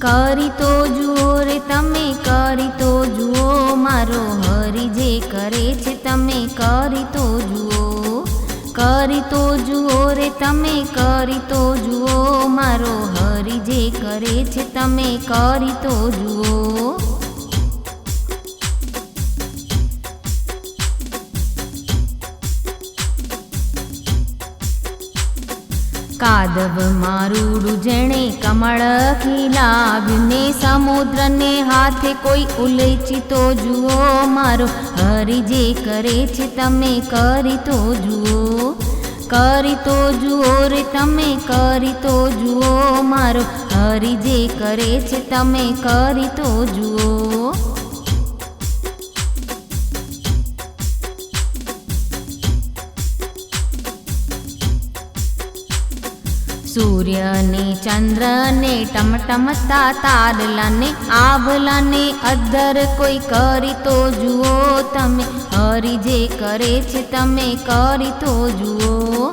કરી તો જુઓ રે તમે, કરી તો જુઓ, મારો હરી જે કરે છે તમે કરી તો જુઓ. કરી તો જુઓ રે તમે, કરી તો જુઓ, મારો હરી જે કરે છે તમે કરી તો જુઓ. કાદવ મારુડું જેણે કમળ ખીલાવ્યું ને, સમુદ્રને હાથે કોઈ ઉલેચી તો જુઓ, મારો હરી જે કરે છે તમે કરી તો જુઓ. કરી તો જુઓ રે તમે, કરી તો જુઓ, મારો હરી જે કરે છે તમે કરી તો જુઓ. સૂર્યને ચંદ્રને ટમટમતા તારલાને, આભલાને અધર કોઈ કરી તો જુઓ, તમે હરી જે કરે છે તમે કરી તો જુઓ.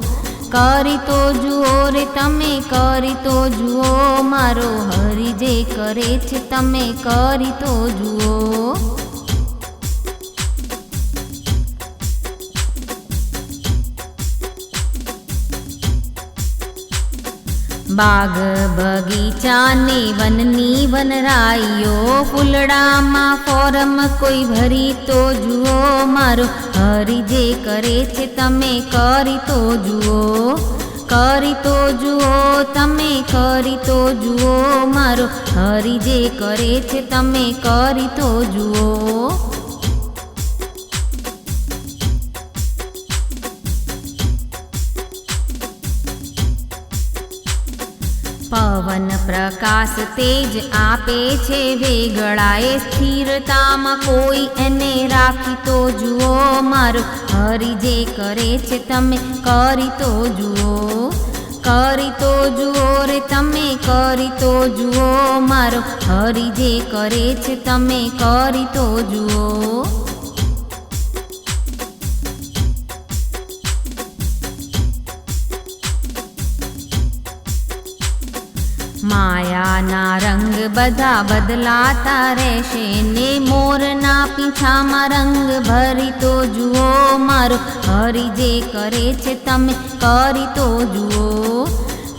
કરી તો જુઓ રે તમે, કરી તો જુઓ, મારો હરી જે કરે છે તમે કરી તો જુઓ. બાગ બગીચાને વનની વનરાઈઓ, ફૂલડામાં ફોરમ કોઈ ભરી તો જુઓ, મારો હરી જે કરે છે તમે કરી તો જુઓ. કરી તો જુઓ તમે, કરી તો જુઓ, મારો હરી જે કરે છે તમે કરી તો જુઓ. પવન પ્રકાશ તેજ આપે છે વેગળાએ, સ્થિરતામાં કોઈ એને રાખી તો જુઓ, મારો હરી જે કરે છે તમે કરી તો જુઓ. કરી તો જુઓ રે તમે, કરી તો જુઓ, મારો હરી જે કરે છે તમે કરી તો જુઓ. માયાના રંગ બધા બદલાતા રહેશે ને, મોરના પીછામાં રંગ ભરી તો જુઓ, મારો હરી જે કરે છે તમે કરી તો જુઓ.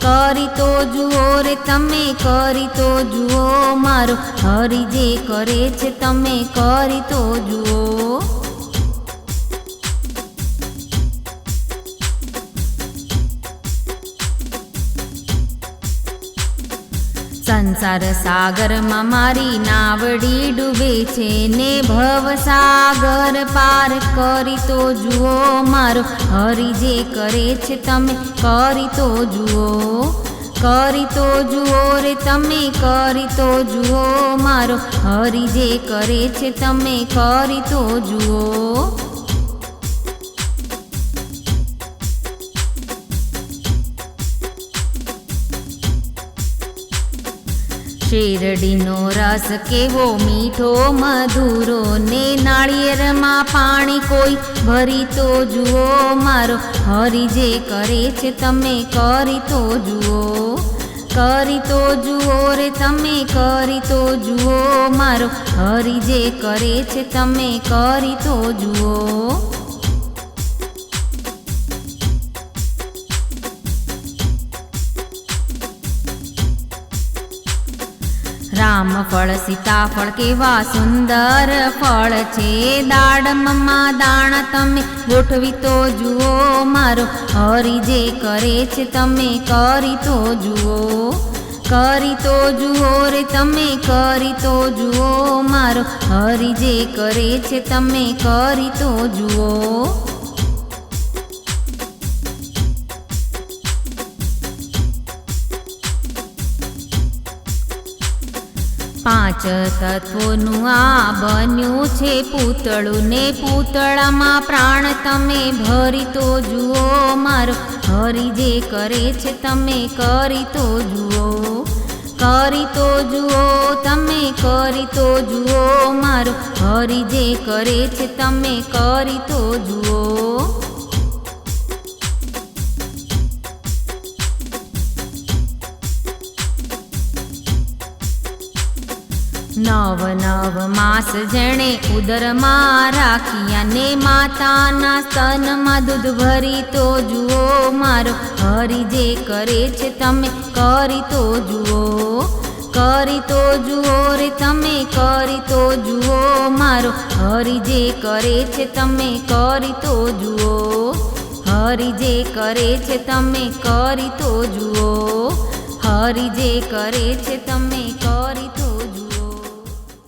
કરી તો જુઓ રે તમે, કરી તો જુઓ, મારો હરી જે કરે છે તમે કરી તો જુઓ. સંસાર સાગરમાં મારી નાવડી ડૂબે છે ને, ભવ સાગર પાર કરી તો જુઓ, મારો હરી જે કરે છે તમે કરી તો જુઓ. કરી તો જુઓ રે તમે, કરી તો જુઓ, મારો હરી જે કરે છે તમે કરી તો જુઓ. શેરડીનો રસ કેવો મીઠો મધુરો ને, નાળિયેરમાં પાણી કોઈ ભરી તો જુઓ, મારો હરી જે કરે છે તમે કરી તો જુઓ. કરી તો જુઓ રે તમે, કરી તો જુઓ, મારો હરી જે કરે છે તમે કરી તો જુઓ. રામફળ સીતાફળ કેવા સુંદર ફળ છે, દાડમમાં દાણા તમે ગોઠવી તો જુઓ, મારો હરી જે કરે છે તમે કરી તો જુઓ. કરી તો જુઓ રે તમે, કરી તો જુઓ, મારો હરી જે કરે છે તમે કરી તો જુઓ. પાંચ તત્વોનું આ બન્યું છે પૂતળું ને, પૂતળામાં પ્રાણ તમે ભરી તો જુઓ, મારો હરી જે કરે છે તમે કરી તો જુઓ. કરી તો જુઓ તમે, કરી તો જુઓ, મારો હરી જે કરે છે તમે કરી તો જુઓ. નવ નવ માસ જેણે ઉદરમાં રાખ્યા ને માતાના સ્તનમાં દૂધ ભરી તો જુઓ મારો હરિ જે કરે છે તમે કરી તો જુઓ, કરી તો જુઓ રે તમે કરી તો જુઓ મારો હરિ જે કરે છે તમે કરી તો જુઓ, હરિ જે કરે છે તમે કરી તો જુઓ, હરિ જે કરે છે તમે